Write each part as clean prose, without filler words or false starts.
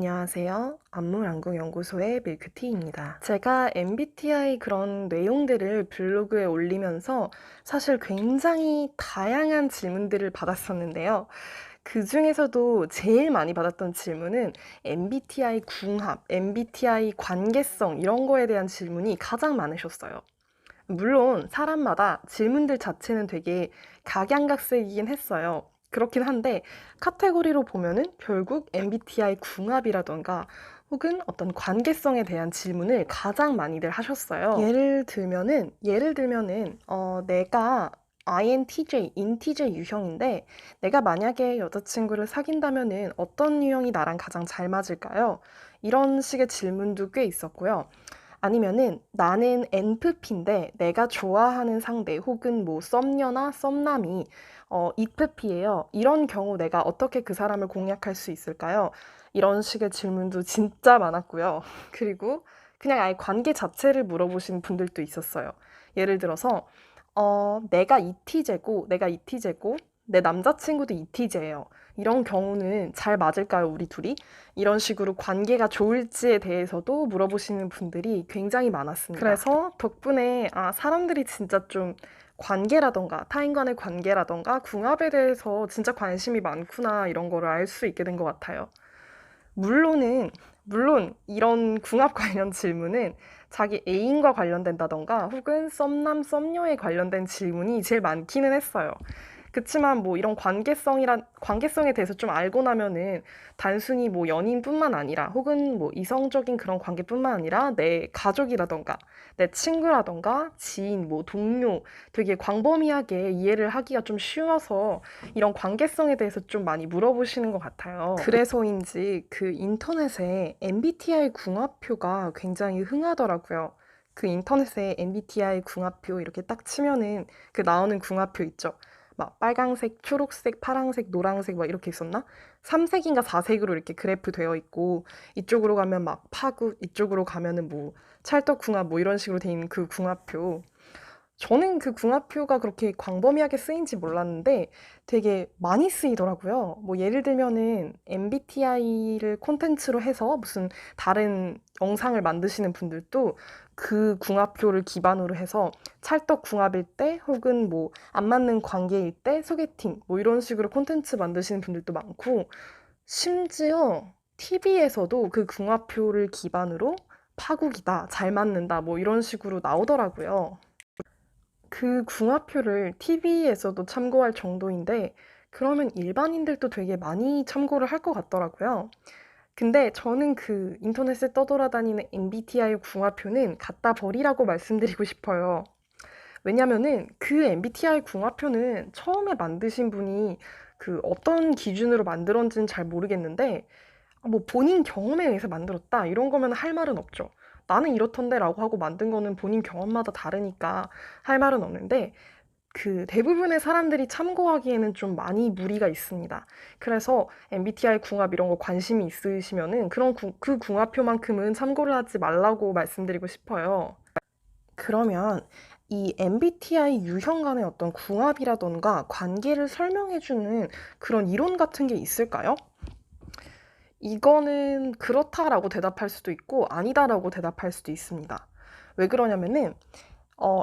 안녕하세요. 안무랑궁연구소의 밀크티입니다. 제가 MBTI 그런 내용들을 블로그에 올리면서 사실 굉장히 다양한 질문들을 받았었는데요. 그 중에서도 제일 많이 받았던 질문은 MBTI 궁합, MBTI 관계성 이런 거에 대한 질문이 가장 많으셨어요. 물론 사람마다 질문들 자체는 되게 각양각색이긴 했어요. 그렇긴 한데 카테고리로 보면은 결국 MBTI 궁합이라던가 혹은 어떤 관계성에 대한 질문을 가장 많이들 하셨어요. 예를 들면은 내가 INTJ, 인티제 유형인데 내가 만약에 여자친구를 사귄다면은 어떤 유형이 나랑 가장 잘 맞을까요? 이런 식의 질문도 꽤 있었고요. 아니면은 나는 NFP인데 내가 좋아하는 상대 혹은 뭐 썸녀나 썸남이 EFP예요. 이런 경우 내가 어떻게 그 사람을 공략할 수 있을까요? 이런 식의 질문도 진짜 많았고요. 그리고 그냥 아예 관계 자체를 물어보신 분들도 있었어요. 예를 들어서 내가 ETJ고 내 남자친구도 ETJ예요. 이런 경우는 잘 맞을까요, 우리 둘이? 이런 식으로 관계가 좋을지에 대해서도 물어보시는 분들이 굉장히 많았습니다. 그래서 덕분에 사람들이 진짜 좀 관계라던가 타인간의 관계라던가 궁합에 대해서 진짜 관심이 많구나 이런 거를 알 수 있게 된 것 같아요. 물론 이런 궁합 관련 질문은 자기 애인과 관련된다던가 혹은 썸남, 썸녀에 관련된 질문이 제일 많기는 했어요. 그치만 뭐 이런 관계성에 대해서 좀 알고 나면은 단순히 뭐 연인뿐만 아니라 혹은 뭐 이성적인 그런 관계뿐만 아니라 내 가족이라던가 내 친구라던가 지인, 뭐 동료 되게 광범위하게 이해를 하기가 좀 쉬워서 이런 관계성에 대해서 좀 많이 물어보시는 것 같아요. 그래서인지 그 인터넷에 MBTI 궁합표가 굉장히 흥하더라고요. 그 인터넷에 MBTI 궁합표 이렇게 딱 치면은 그 나오는 궁합표 있죠. 막 빨강색, 초록색, 파랑색, 노랑색 막 이렇게 있었나? 3색인가 4색으로 이렇게 그래프 되어 있고 이쪽으로 가면 막 파국, 이쪽으로 가면은 뭐 찰떡궁합 뭐 이런 식으로 돼 있는 그 궁합표. 저는 그 궁합표가 그렇게 광범위하게 쓰인지 몰랐는데 되게 많이 쓰이더라고요. 뭐 예를 들면은 MBTI를 콘텐츠로 해서 무슨 다른 영상을 만드시는 분들도 그 궁합표를 기반으로 해서 찰떡궁합일 때 혹은 뭐 안 맞는 관계일 때 소개팅 뭐 이런 식으로 콘텐츠 만드시는 분들도 많고 심지어 TV에서도 그 궁합표를 기반으로 파국이다, 잘 맞는다 뭐 이런 식으로 나오더라고요. 그 궁합표를 TV에서도 참고할 정도인데 그러면 일반인들도 되게 많이 참고를 할 것 같더라고요. 근데 저는 그 인터넷에 떠돌아다니는 MBTI 궁합표는 갖다 버리라고 말씀드리고 싶어요. 왜냐면은 그 MBTI 궁합표는 처음에 만드신 분이 그 어떤 기준으로 만들었는지는 잘 모르겠는데 뭐 본인 경험에 의해서 만들었다 이런 거면 할 말은 없죠. 나는 이렇던데라고 하고 만든 거는 본인 경험마다 다르니까 할 말은 없는데 그 대부분의 사람들이 참고하기에는 좀 많이 무리가 있습니다. 그래서 MBTI 궁합 이런 거 관심이 있으시면은 그 궁합표만큼은 참고를 하지 말라고 말씀드리고 싶어요. 그러면 이 MBTI 유형 간의 어떤 궁합이라던가 관계를 설명해주는 그런 이론 같은 게 있을까요? 이거는 그렇다라고 대답할 수도 있고 아니다라고 대답할 수도 있습니다. 왜 그러냐면은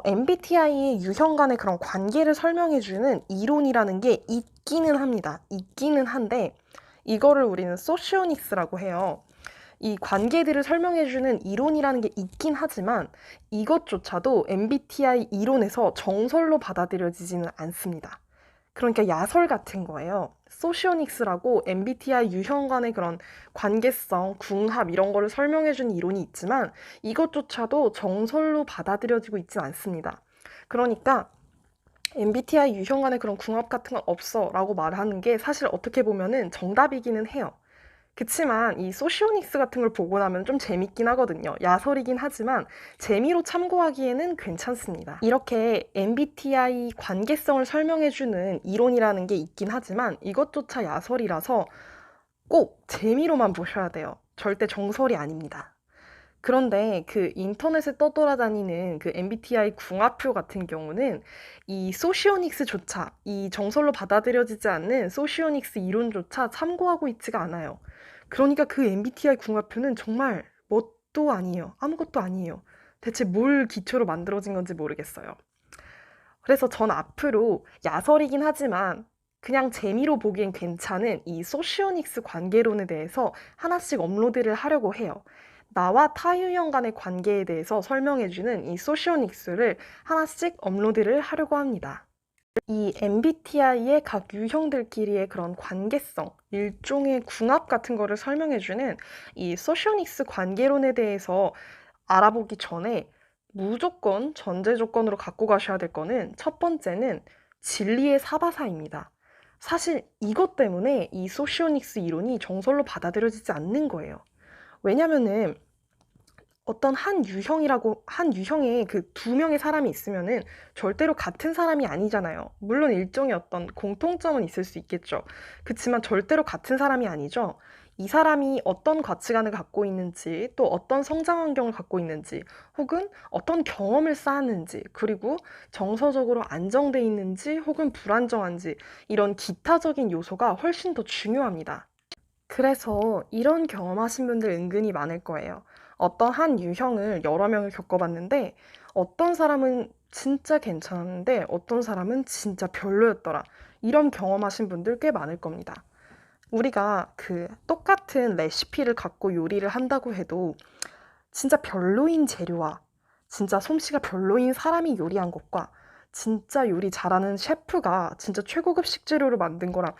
MBTI의 유형 간의 그런 관계를 설명해주는 이론이라는 게 있기는 합니다. 있기는 한데 이거를 우리는 소시오닉스라고 해요. 이 관계들을 설명해주는 이론이라는 게 있긴 하지만 이것조차도 MBTI 이론에서 정설로 받아들여지지는 않습니다. 그러니까 야설 같은 거예요. 소시오닉스라고 MBTI 유형 간의 그런 관계성, 궁합 이런 거를 설명해주는 이론이 있지만 이것조차도 정설로 받아들여지고 있진 않습니다. 그러니까 MBTI 유형 간의 그런 궁합 같은 건 없어 라고 말하는 게 사실 어떻게 보면은 정답이기는 해요. 그치만 이 소시오닉스 같은 걸 보고 나면 좀 재밌긴 하거든요. 야설이긴 하지만 재미로 참고하기에는 괜찮습니다. 이렇게 MBTI 관계성을 설명해주는 이론이라는 게 있긴 하지만 이것조차 야설이라서 꼭 재미로만 보셔야 돼요. 절대 정설이 아닙니다. 그런데 그 인터넷에 떠돌아다니는 그 MBTI 궁합표 같은 경우는 이 소시오닉스조차, 이 정설로 받아들여지지 않는 소시오닉스 이론조차 참고하고 있지가 않아요. 그러니까 그 MBTI 궁합표는 정말 뭣도 아니에요. 아무것도 아니에요. 대체 뭘 기초로 만들어진 건지 모르겠어요. 그래서 전 앞으로 야설이긴 하지만 그냥 재미로 보기엔 괜찮은 이 소시오닉스 관계론에 대해서 하나씩 업로드를 하려고 해요. 나와 타 유형 간의 관계에 대해서 설명해주는 이 소시오닉스를 하나씩 업로드를 하려고 합니다. 이 MBTI의 각 유형들끼리의 그런 관계성, 일종의 궁합 같은 거를 설명해주는 이 소시오닉스 관계론에 대해서 알아보기 전에 무조건 전제 조건으로 갖고 가셔야 될 거는 첫 번째는 진리의 사바사입니다. 사실 이것 때문에 이 소시오닉스 이론이 정설로 받아들여지지 않는 거예요. 왜냐면은 어떤 한 유형에 그 두 명의 사람이 있으면은 절대로 같은 사람이 아니잖아요. 물론 일종의 어떤 공통점은 있을 수 있겠죠. 그치만 절대로 같은 사람이 아니죠. 이 사람이 어떤 가치관을 갖고 있는지, 또 어떤 성장 환경을 갖고 있는지, 혹은 어떤 경험을 쌓았는지, 그리고 정서적으로 안정돼 있는지, 혹은 불안정한지, 이런 기타적인 요소가 훨씬 더 중요합니다. 그래서 이런 경험하신 분들 은근히 많을 거예요. 어떤 한 유형을 여러 명을 겪어봤는데 어떤 사람은 진짜 괜찮았는데 어떤 사람은 진짜 별로였더라. 이런 경험하신 분들 꽤 많을 겁니다. 우리가 그 똑같은 레시피를 갖고 요리를 한다고 해도 진짜 별로인 재료와 진짜 솜씨가 별로인 사람이 요리한 것과 진짜 요리 잘하는 셰프가 진짜 최고급 식재료로 만든 거랑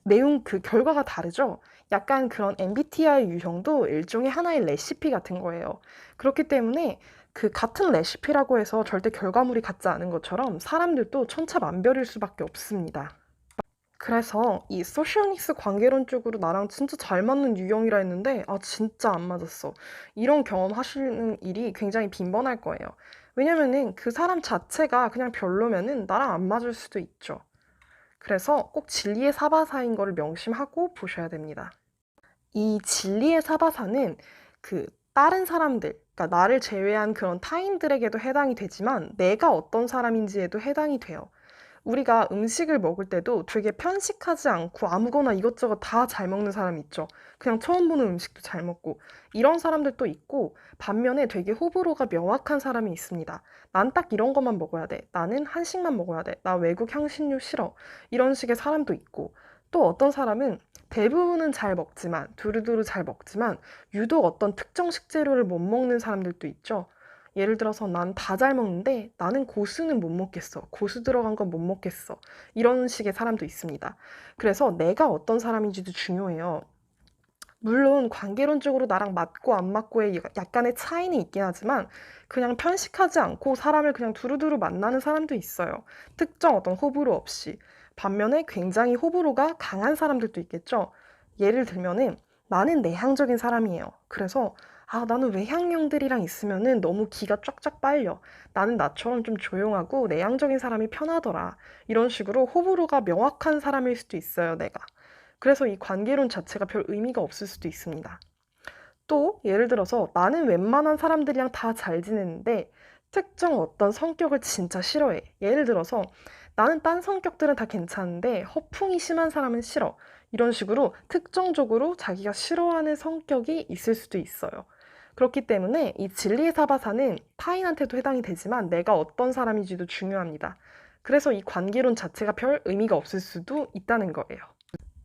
내용 그 결과가 다르죠. 약간 그런 MBTI 유형도 일종의 하나의 레시피 같은 거예요. 그렇기 때문에 그 같은 레시피라고 해서 절대 결과물이 같지 않은 것처럼 사람들도 천차만별일 수밖에 없습니다. 그래서 이 소시오닉스 관계론 쪽으로 나랑 진짜 잘 맞는 유형이라 했는데 아 진짜 안 맞았어. 이런 경험 하시는 일이 굉장히 빈번할 거예요. 왜냐면은 그 사람 자체가 그냥 별로면은 나랑 안 맞을 수도 있죠. 그래서 꼭 진리의 사바사인 거를 명심하고 보셔야 됩니다. 이 진리의 사바사는 그 다른 사람들, 그러니까 나를 제외한 그런 타인들에게도 해당이 되지만 내가 어떤 사람인지에도 해당이 돼요. 우리가 음식을 먹을 때도 되게 편식하지 않고 아무거나 이것저것 다 잘 먹는 사람 있죠. 그냥 처음 보는 음식도 잘 먹고. 이런 사람들도 있고, 반면에 되게 호불호가 명확한 사람이 있습니다. 난 딱 이런 것만 먹어야 돼. 나는 한식만 먹어야 돼. 나 외국 향신료 싫어. 이런 식의 사람도 있고, 또 어떤 사람은 대부분은 잘 먹지만, 두루두루 잘 먹지만, 유독 어떤 특정 식재료를 못 먹는 사람들도 있죠. 예를 들어서 난 다 잘 먹는데 나는 고수는 못 먹겠어. 고수 들어간 건 못 먹겠어. 이런 식의 사람도 있습니다. 그래서 내가 어떤 사람인지도 중요해요. 물론 관계론적으로 나랑 맞고 안 맞고의 약간의 차이는 있긴 하지만 그냥 편식하지 않고 사람을 그냥 두루두루 만나는 사람도 있어요. 특정 어떤 호불호 없이. 반면에 굉장히 호불호가 강한 사람들도 있겠죠. 예를 들면은 나는 내향적인 사람이에요. 그래서 아, 나는 외향형들이랑 있으면은 너무 기가 쫙쫙 빨려. 나는 나처럼 좀 조용하고 내향적인 사람이 편하더라. 이런 식으로 호불호가 명확한 사람일 수도 있어요, 내가. 그래서 이 관계론 자체가 별 의미가 없을 수도 있습니다. 또 예를 들어서 나는 웬만한 사람들이랑 다 잘 지내는데 특정 어떤 성격을 진짜 싫어해. 예를 들어서 나는 딴 성격들은 다 괜찮은데 허풍이 심한 사람은 싫어. 이런 식으로 특정적으로 자기가 싫어하는 성격이 있을 수도 있어요. 그렇기 때문에 이 진리의 사바사는 타인한테도 해당이 되지만 내가 어떤 사람인지도 중요합니다. 그래서 이 관계론 자체가 별 의미가 없을 수도 있다는 거예요.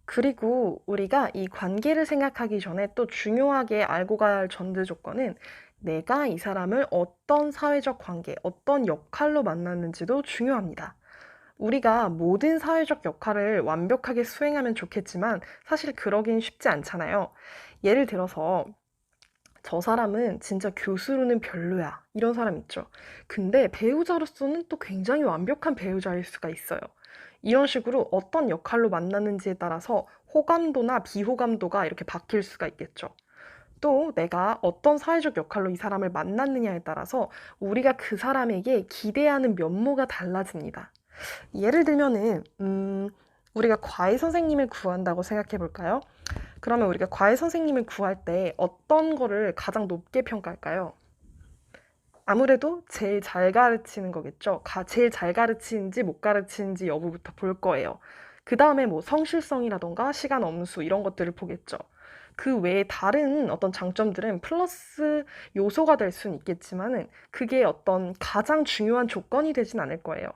그리고 우리가 이 관계를 생각하기 전에 또 중요하게 알고 가야 할 전제 조건은 내가 이 사람을 어떤 사회적 관계, 어떤 역할로 만났는지도 중요합니다. 우리가 모든 사회적 역할을 완벽하게 수행하면 좋겠지만 사실 그러긴 쉽지 않잖아요. 예를 들어서 저 사람은 진짜 교수로는 별로야. 이런 사람 있죠. 근데 배우자로서는 또 굉장히 완벽한 배우자일 수가 있어요. 이런 식으로 어떤 역할로 만났는지에 따라서 호감도나 비호감도가 이렇게 바뀔 수가 있겠죠. 또 내가 어떤 사회적 역할로 이 사람을 만났느냐에 따라서 우리가 그 사람에게 기대하는 면모가 달라집니다. 예를 들면은, 우리가 과외 선생님을 구한다고 생각해 볼까요? 그러면 우리가 과외 선생님을 구할 때 어떤 거를 가장 높게 평가할까요? 아무래도 제일 잘 가르치는 거겠죠. 제일 잘 가르치는지 못 가르치는지 여부부터 볼 거예요. 그 다음에 뭐 성실성이라던가 시간 엄수 이런 것들을 보겠죠. 그 외에 다른 어떤 장점들은 플러스 요소가 될 수는 있겠지만은 그게 어떤 가장 중요한 조건이 되진 않을 거예요.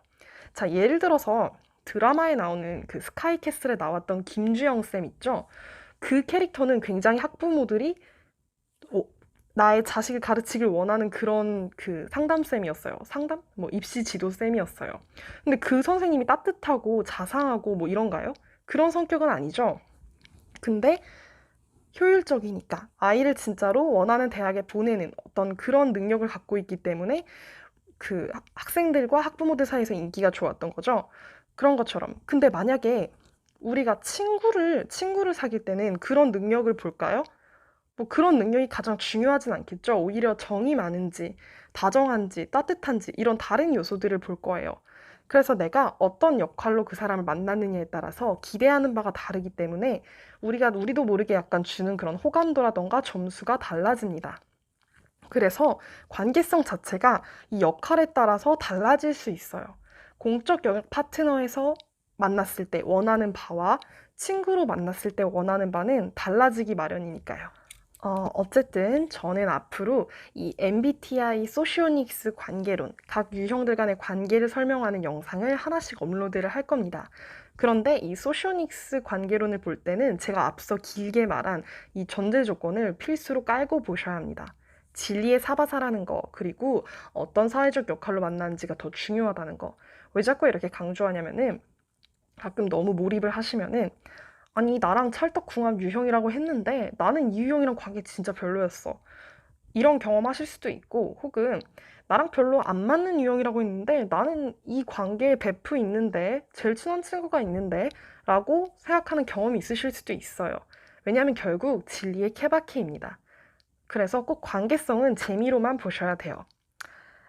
자, 예를 들어서 드라마에 나오는 그 스카이캐슬에 나왔던 김주영 쌤 있죠? 그 캐릭터는 굉장히 학부모들이 어, 나의 자식을 가르치길 원하는 그런 그 상담쌤이었어요. 상담? 뭐 입시 지도 쌤이었어요. 근데 그 선생님이 따뜻하고 자상하고 뭐 이런가요? 그런 성격은 아니죠. 근데 효율적이니까 아이를 진짜로 원하는 대학에 보내는 어떤 그런 능력을 갖고 있기 때문에 그 학생들과 학부모들 사이에서 인기가 좋았던 거죠. 그런 것처럼. 근데 만약에 우리가 친구를 사귈 때는 그런 능력을 볼까요? 뭐 그런 능력이 가장 중요하진 않겠죠. 오히려 정이 많은지, 다정한지, 따뜻한지 이런 다른 요소들을 볼 거예요. 그래서 내가 어떤 역할로 그 사람을 만났느냐에 따라서 기대하는 바가 다르기 때문에 우리도 모르게 약간 주는 그런 호감도라던가 점수가 달라집니다. 그래서 관계성 자체가 이 역할에 따라서 달라질 수 있어요. 공적 영역 파트너에서 만났을 때 원하는 바와 친구로 만났을 때 원하는 바는 달라지기 마련이니까요. 어쨌든 저는 앞으로 이 MBTI 소시오닉스 관계론, 각 유형들 간의 관계를 설명하는 영상을 하나씩 업로드를 할 겁니다. 그런데 이 소시오닉스 관계론을 볼 때는 제가 앞서 길게 말한 이 전제 조건을 필수로 깔고 보셔야 합니다. 진리의 사바사라는 거, 그리고 어떤 사회적 역할로 만나는지가 더 중요하다는 거. 왜 자꾸 이렇게 강조하냐면은 가끔 너무 몰입을 하시면은 아니, 나랑 찰떡궁합 유형이라고 했는데 나는 이 유형이랑 관계 진짜 별로였어. 이런 경험하실 수도 있고, 혹은 나랑 별로 안 맞는 유형이라고 했는데 나는 이 관계에 베프 있는데, 제일 친한 친구가 있는데, 라고 생각하는 경험이 있으실 수도 있어요. 왜냐하면 결국 진리의 케바케입니다. 그래서 꼭 관계성은 재미로만 보셔야 돼요.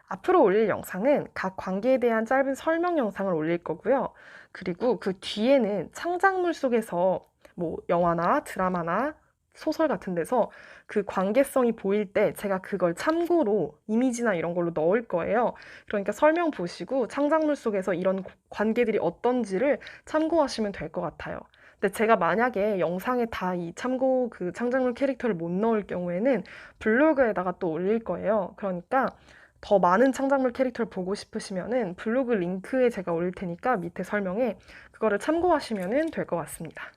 앞으로 올릴 영상은 각 관계에 대한 짧은 설명 영상을 올릴 거고요. 그리고 그 뒤에는 창작물 속에서 뭐 영화나 드라마나 소설 같은 데서 그 관계성이 보일 때 제가 그걸 참고로 이미지나 이런 걸로 넣을 거예요. 그러니까 설명 보시고 창작물 속에서 이런 관계들이 어떤지를 참고하시면 될 것 같아요. 근데 제가 만약에 영상에 다 이 참고 그 창작물 캐릭터를 못 넣을 경우에는 블로그에다가 또 올릴 거예요. 그러니까 더 많은 창작물 캐릭터를 보고 싶으시면은 블로그 링크에 제가 올릴 테니까 밑에 설명에 그거를 참고하시면 될 것 같습니다.